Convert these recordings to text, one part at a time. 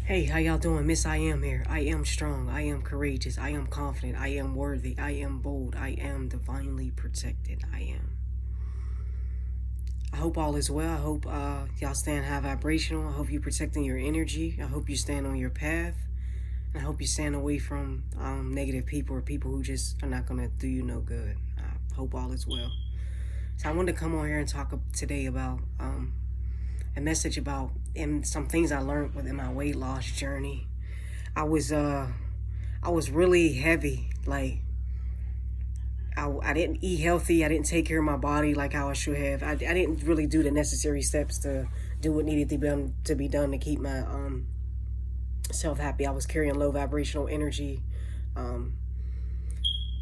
Hey, how y'all doing? Miss I am here. I am strong. I am courageous. I am confident. I am worthy. I am bold. I am divinely protected. I am. I hope all is well. I hope y'all staying high vibrational. I hope you're protecting your energy. I hope you stand on your path. I hope you stand away from negative people or people who just are not going to do you no good. I hope all is well. So I wanted to come on here and talk today about a message about and some things I learned within my weight loss journey. I was uh I was really heavy. Like I didn't eat healthy. I didn't take care of my body like how I should have. I didn't really do the necessary steps to do what needed to be done to keep my self happy. I was carrying low vibrational energy, um,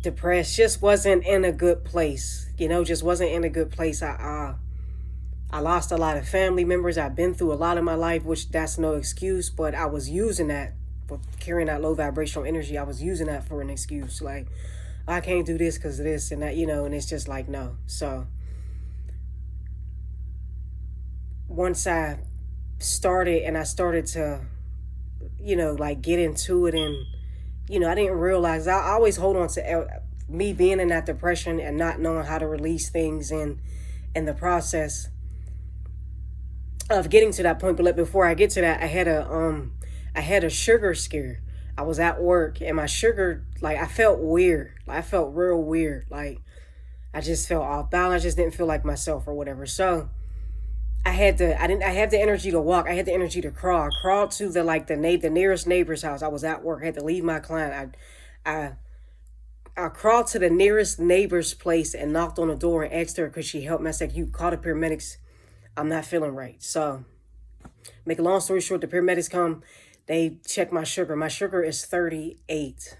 depressed. Just wasn't in a good place. Just wasn't in a good place. I lost a lot of family members. I've been through a lot in my life, which that's no excuse, but I was using that for carrying that low vibrational energy. I was using that for an excuse. Like, I can't do this because of this and that, and it's just like, no. So once I started to, like get into it and, I didn't realize, I always hold on to me being in that depression and not knowing how to release things in the process of getting to that point. But before I get to that, I had a sugar scare. I was at work and my sugar, like, I felt weird. I felt real weird. Like, I just felt off balance. I just didn't feel like myself or whatever. So I didn't I had the energy to walk. I had the energy to crawl. I crawled to the nearest neighbor's house. I was at work. I had to leave my client. I I crawled to the nearest neighbor's place and knocked on the door and asked her, could she help me? I said, you call the paramedics. I'm not feeling right. So, make a long story short, the paramedics come. They check my sugar. My sugar is 38.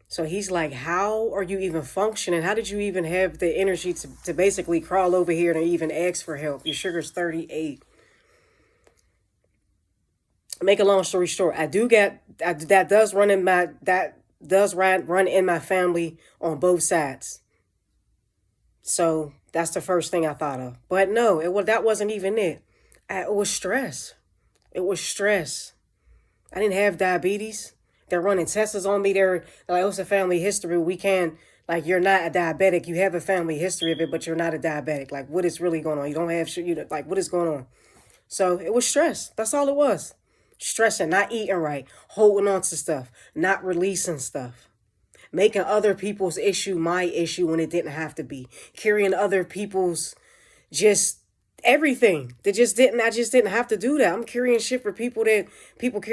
So he's like, how are you even functioning? How did you even have the energy to basically crawl over here and even ask for help? Your sugar's 38. Make a long story short, that does run in my family on both sides. So that's the first thing I thought of. But no, that wasn't even it. It was stress. It was stress. I didn't have diabetes. They're running tests on me. They're like, oh, it's a family history. We can't, like, you're not a diabetic. You have a family history of it, but you're not a diabetic. Like, what is really going on? You don't have shit. Like, what is going on? So it was stress. That's all it was. Stressing, not eating right, holding on to stuff, not releasing stuff, making other people's issue my issue when it didn't have to be, carrying other people's just everything. I just didn't have to do that. I'm carrying shit for people that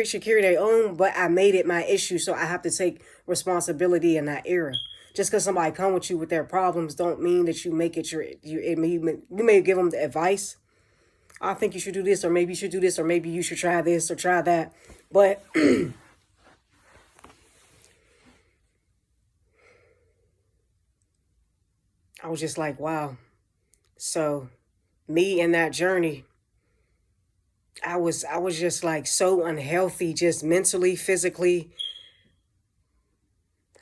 should carry their own, but I made it my issue, so I have to take responsibility in that era. Just because somebody come with you with their problems don't mean that you make it you may give them the advice. I think you should do this, or maybe you should do this, or maybe you should try this or try that. But I was just like, wow. So me in that journey, I was just like so unhealthy, just mentally, physically.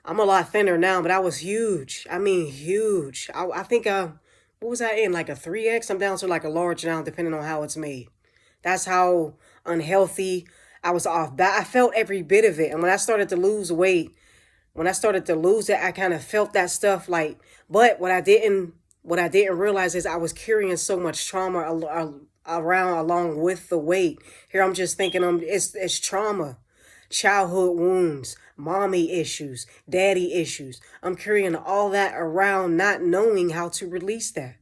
I'm a lot thinner now, but I was huge. I mean, huge. I think what was I in? Like a 3X? I'm down to like a large now, depending on how it's made. That's how unhealthy I was off. But I felt every bit of it. And when I started to lose weight, when I started to lose it, I kind of felt that stuff like, but what I didn't realize is I was carrying so much trauma around along with the weight. Here I'm just thinking it's trauma, childhood wounds, mommy issues, daddy issues. I'm carrying all that around not knowing how to release that.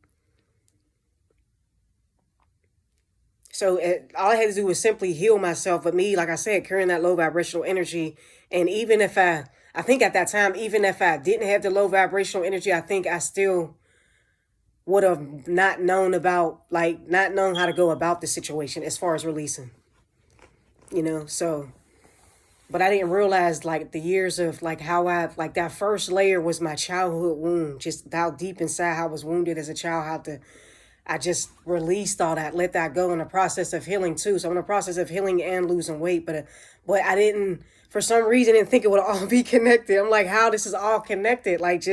So all I had to do was simply heal myself. But me, like I said, carrying that low vibrational energy, and even if I think at that time, even if I didn't have the low vibrational energy, I think I still would have not known how to go about the situation as far as releasing. So, but I didn't realize like the years of like how like that first layer was my childhood wound, just how deep inside I was wounded as a child, I just released all that, let that go in the process of healing too. So I'm in the process of healing and losing weight, but I didn't, for some reason, didn't think it would all be connected. I'm like, how this is all connected, like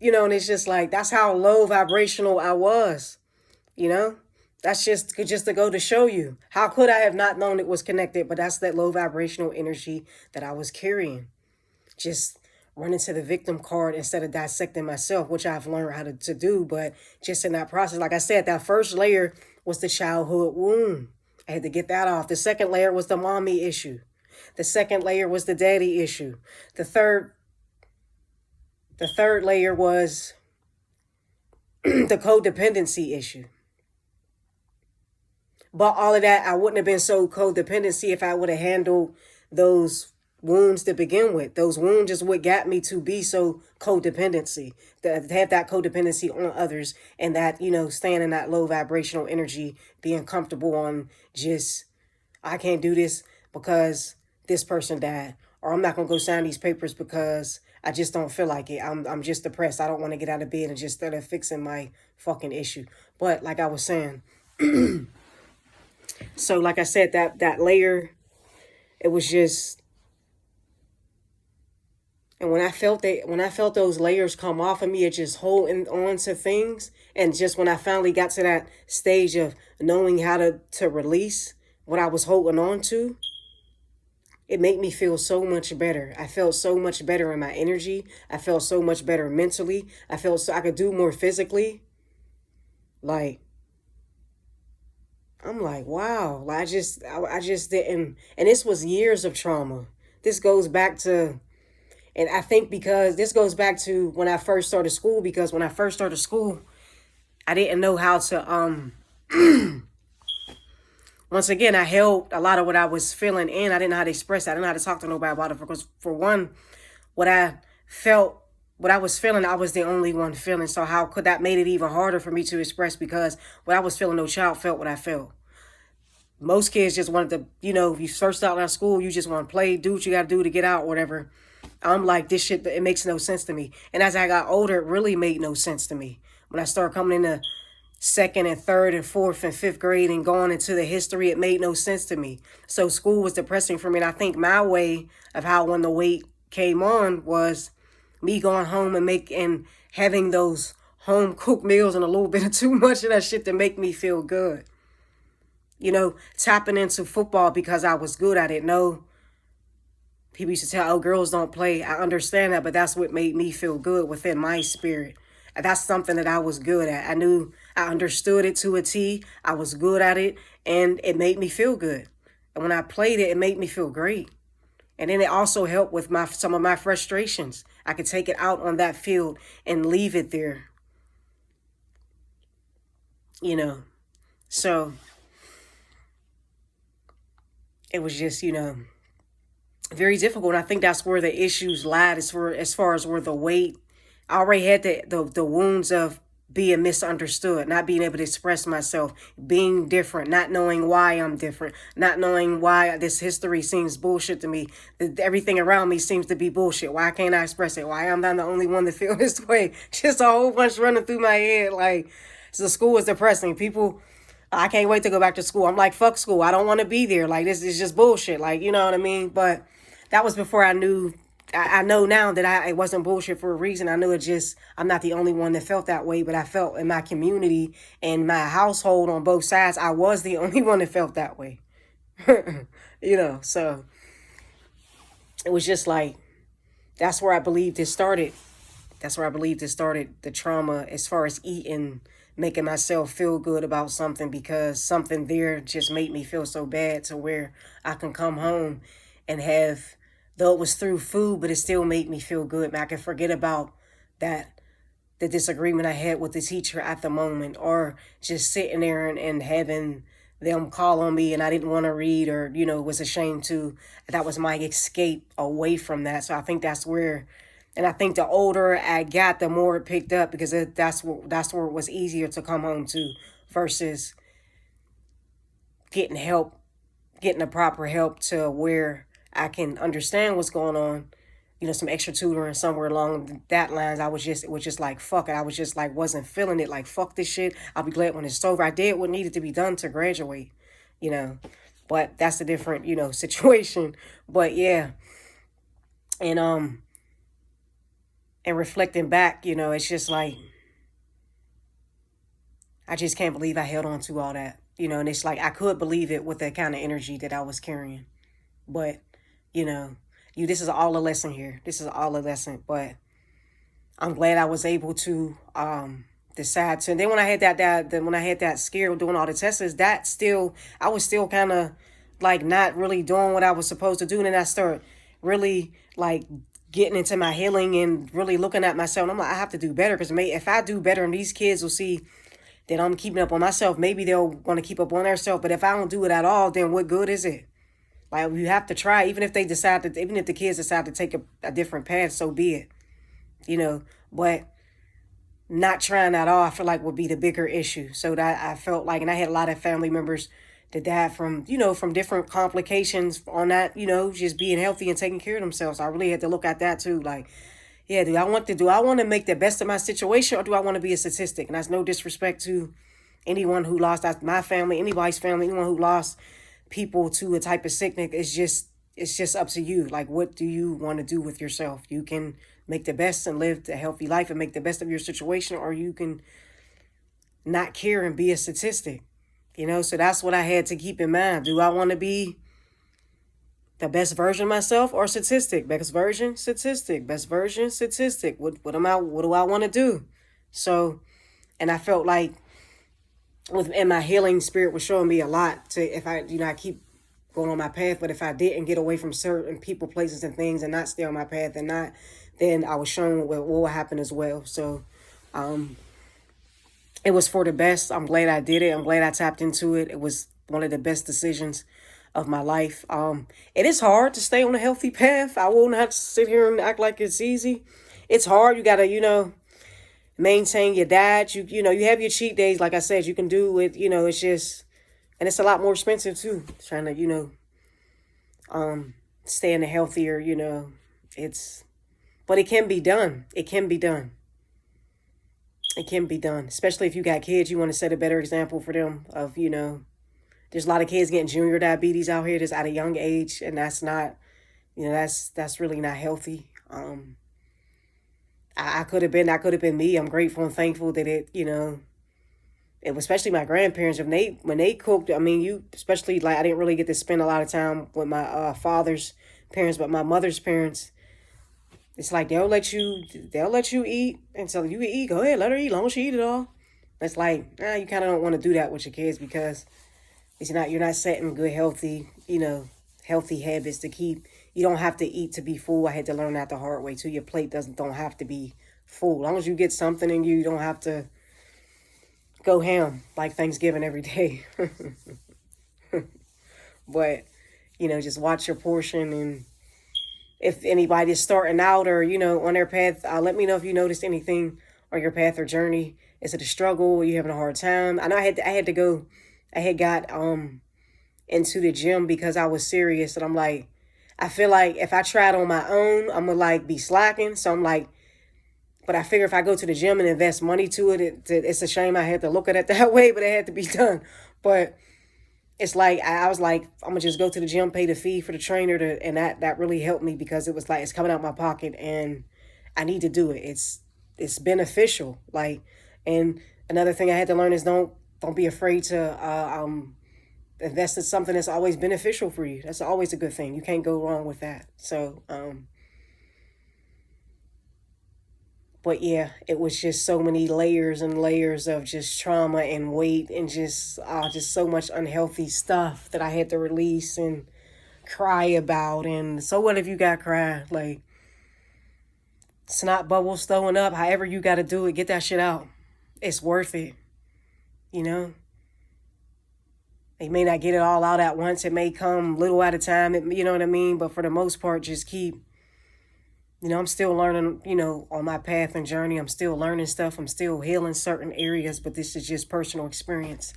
and it's just like that's how low vibrational I was, you know. That's just to go to show you. How could I have not known it was connected? But that's that low vibrational energy that I was carrying. Just running to the victim card instead of dissecting myself, which I've learned how to do. But just in that process, like I said, that first layer was the childhood wound. I had to get that off. The second layer was the mommy issue. The second layer was the daddy issue. The third layer was the codependency issue. But all of that, I wouldn't have been so codependency if I would have handled those wounds to begin with. Those wounds is what got me to be so codependency, to have that codependency on others, and that, staying in that low vibrational energy, being comfortable on just, I can't do this because this person died, or I'm not going to go sign these papers because I just don't feel like it. I'm just depressed. I don't want to get out of bed and just start fixing my fucking issue. But like I was saying, so like I said, that layer, it was just, and when I felt those layers come off of me, it just holding on to things. And just when I finally got to that stage of knowing how to release what I was holding on to, it made me feel so much better. I felt so much better in my energy. I felt so much better mentally. I felt so I could do more physically. Like, I'm like, wow. Like, I just didn't. And this was years of trauma. This goes back to, and I think because this goes back to when I first started school, because when I first started school, I didn't know how to, once again, I held a lot of what I was feeling in. I didn't know how to express it. I didn't know how to talk to nobody about it, because for one, what I was feeling, I was the only one feeling. So how could that made it even harder for me to express, because what I was feeling, no child felt what I felt. Most kids just wanted to, if you first out of school, you just want to play, do what you got to do to get out, whatever. I'm like, this shit, it makes no sense to me. And as I got older, it really made no sense to me. When I started coming into second and third and fourth and fifth grade and going into the history, it made no sense to me. So school was depressing for me. And I think my way of how when the weight came on was me going home and having those home cooked meals and a little bit of too much of that shit to make me feel good. Tapping into football because I was good at it. No, people used to tell, oh, girls don't play. I understand that, but that's what made me feel good within my spirit. That's something that I was good at. I knew I understood it to a T. I was good at it, and it made me feel good. And when I played it, it made me feel great. And then it also helped with some of my frustrations. I could take it out on that field and leave it there. So it was just, very difficult. And I think that's where the issues lied, as far as where the weight. I already had the wounds of being misunderstood, not being able to express myself, being different, not knowing why I'm different, not knowing why this history seems bullshit to me. Everything around me seems to be bullshit. Why can't I express it? Why am I the only one that feel this way? Just a whole bunch running through my head. Like, so school is depressing. People, I can't wait to go back to school. I'm like, fuck school. I don't want to be there. Like, this is just bullshit. Like, you know what I mean? But that was before I knew. I know now that it wasn't bullshit for a reason. I knew I'm not the only one that felt that way, but I felt in my community and my household on both sides, I was the only one that felt that way. So it was just like, that's where I believe this started. The trauma, as far as eating, making myself feel good about something because something there just made me feel so bad, to where I can come home and have, though it was through food, but it still made me feel good. I can forget about the disagreement I had with the teacher at the moment, or just sitting there and having them call on me and I didn't want to read, or, was ashamed to. That was my escape away from that. So I think that's where, and I think the older I got, the more it picked up, because that's where it was easier to come home to, versus getting the proper help to where I can understand what's going on, some extra tutoring somewhere along that lines. It was just like, fuck it. I was just like, wasn't feeling it. Like, fuck this shit. I'll be glad when it's over. I did what needed to be done to graduate, but that's a different, situation. But yeah. And reflecting back, it's just like, I just can't believe I held on to all that. and it's like I could believe it with that kind of energy that I was carrying. But, you know, this is all a lesson here. This is all a lesson. But I'm glad I was able to decide to. And then when I had when I had that scare doing all the tests, I was still kind of like not really doing what I was supposed to do. And then I start really like getting into my healing and really looking at myself. And I'm like, I have to do better, because if I do better, and these kids will see that I'm keeping up on myself, maybe they'll want to keep up on themselves. But if I don't do it at all, then what good is it? Like, you have to try. Even if the kids decide to take a different path, so be it. But not trying at all, I feel like would be the bigger issue. So that I felt like, and I had a lot of family members that died from different complications on that, just being healthy and taking care of themselves. So I really had to look at that too. Like, yeah, do I want to make the best of my situation, or do I want to be a statistic? And that's no disrespect to anyone who lost my family, anybody's family, anyone who lost people to a type of sickness. It's just up to you. Like, what do you want to do with yourself? You can make the best and live a healthy life and make the best of your situation, or you can not care and be a statistic. So that's what I had to keep in mind. Do I want to be the best version of myself, or statistic? Best version, statistic. Best version, statistic. What do I want to do? So, and I felt like and my healing spirit was showing me a lot to, if I keep going on my path, but if I didn't get away from certain people, places, and things, and not stay on my path, then I was shown what will happen as well. So, it was for the best. I'm glad I did it. I'm glad I tapped into it. It was one of the best decisions of my life. It is hard to stay on a healthy path. I won't have to sit here and act like it's easy. It's hard. You gotta, maintain your diet. You have your cheat days. Like I said, you can do it. It's just, and it's a lot more expensive too. Trying to, stay in a healthier, but it can be done. It can be done. It can be done, especially if you got kids. You want to set a better example for them of, there's a lot of kids getting junior diabetes out here just at a young age, and that's not, that's really not healthy. I could have been me. I'm grateful and thankful that it was, especially my grandparents, when they cooked. I mean, especially, like, I didn't really get to spend a lot of time with my father's parents, but my mother's parents. It's like they'll let you eat, and so you can eat. Go ahead, let her eat, as long as she eat it all. It's like, you kind of don't want to do that with your kids, because you're not setting good, healthy habits to keep. You don't have to eat to be full. I had to learn that the hard way too. Your plate don't have to be full. As long as you get something in you, you don't have to go ham like Thanksgiving every day. But, just watch your portion. And if anybody is starting out or, on their path, let me know if you noticed anything on your path or journey. Is it a struggle? Are you having a hard time? I know I had got into the gym because I was serious, and I'm like, I feel like if I tried on my own, I'm gonna be slacking. So I'm like, but I figure if I go to the gym and invest money to it, it's a shame I had to look at it that way, but it had to be done. But it's like, I was like, I'm gonna just go to the gym, pay the fee for the trainer, and that really helped me, because it was like, it's coming out my pocket and I need to do it. It's beneficial. Like, and another thing I had to learn is don't be afraid to invest in something that's always beneficial for you. That's always a good thing. You can't go wrong with that. So, but yeah, it was just so many layers and layers of just trauma and weight and just so much unhealthy stuff that I had to release and cry about. And so what if you got cry? Like, snot bubbles throwing up, however you got to do it, get that shit out. It's worth it. They may not get it all out at once. It may come little at a time. You know what I mean? But for the most part, just keep, I'm still learning, on my path and journey. I'm still learning stuff. I'm still healing certain areas, but this is just personal experience,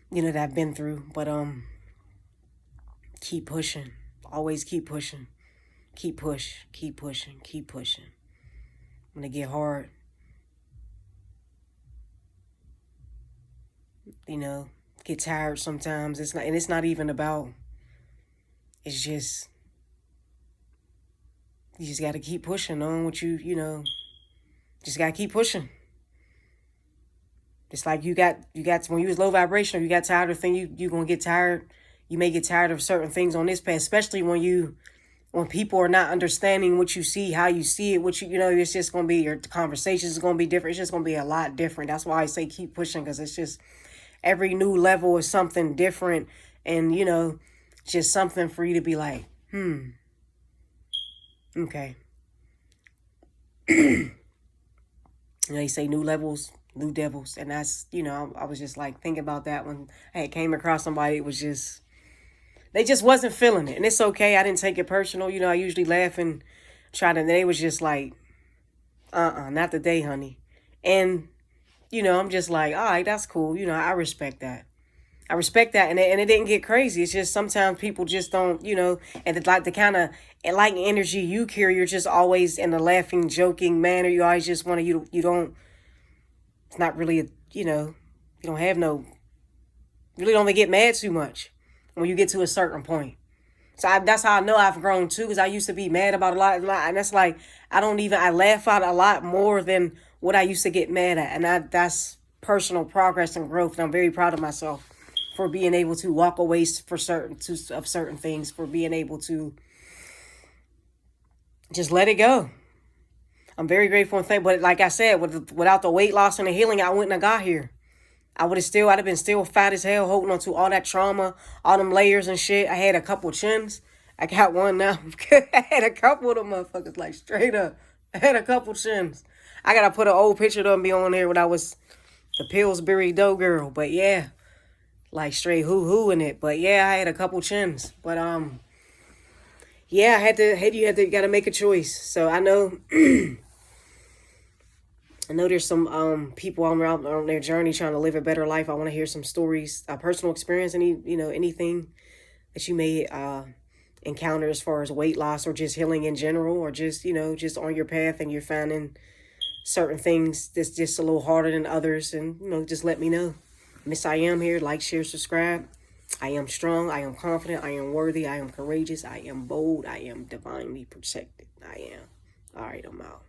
that I've been through. But keep pushing. Always keep pushing. Keep pushing. When it get hard, get tired sometimes. It's not even about, it's just, you just got to keep pushing on what just got to keep pushing. It's like you got when you was low vibrational, you got tired of things. You gonna get tired. You may get tired of certain things on this path, especially when people are not understanding what you see, how you see it, what you know. It's just gonna be, your conversations is gonna be different. It's just gonna be a lot different. That's why I say keep pushing, because it's just every new level is something different, and just something for you to be like, okay. You say new levels, new devils. And that's, I was just like thinking about that when I had came across somebody. It was just, they just wasn't feeling it. And it's okay. I didn't take it personal. I usually laugh and try to, they was just like, not today, honey. And, I'm just like, all right, that's cool. I respect that. I respect that, and it didn't get crazy. It's just sometimes people just don't, and the kind of like energy you carry, you're just always in a laughing, joking manner. You always just want to, you don't. It's not really, you don't have no. You really don't get mad too much when you get to a certain point. So that's how I know I've grown too, because I used to be mad about a lot, and that's like I laugh out a lot more than what I used to get mad at, and that's personal progress and growth, and I'm very proud of myself for being able to walk away of certain things, for being able to just let it go. I'm very grateful and thankful. But like I said, without the weight loss and the healing, I wouldn't have got here. I'd have been still fat as hell, holding on to all that trauma, all them layers and shit. I had a couple chins. I got one now. I had a couple of them motherfuckers, like straight up. I had a couple chins. I gotta put an old picture of them be on there when I was the Pillsbury Dough girl. But yeah. Like straight hoo in it. But yeah, I had a couple chins. But yeah, you gotta make a choice. So I know I know there's some people on their journey trying to live a better life. I want to hear some stories, personal experience, anything that you may encounter as far as weight loss or just healing in general, or just just on your path and you're finding certain things that's just a little harder than others, and just let me know. Miss I Am here. Like, share, subscribe. I am strong. I am confident. I am worthy. I am courageous. I am bold. I am divinely protected. I am. All right, I'm out.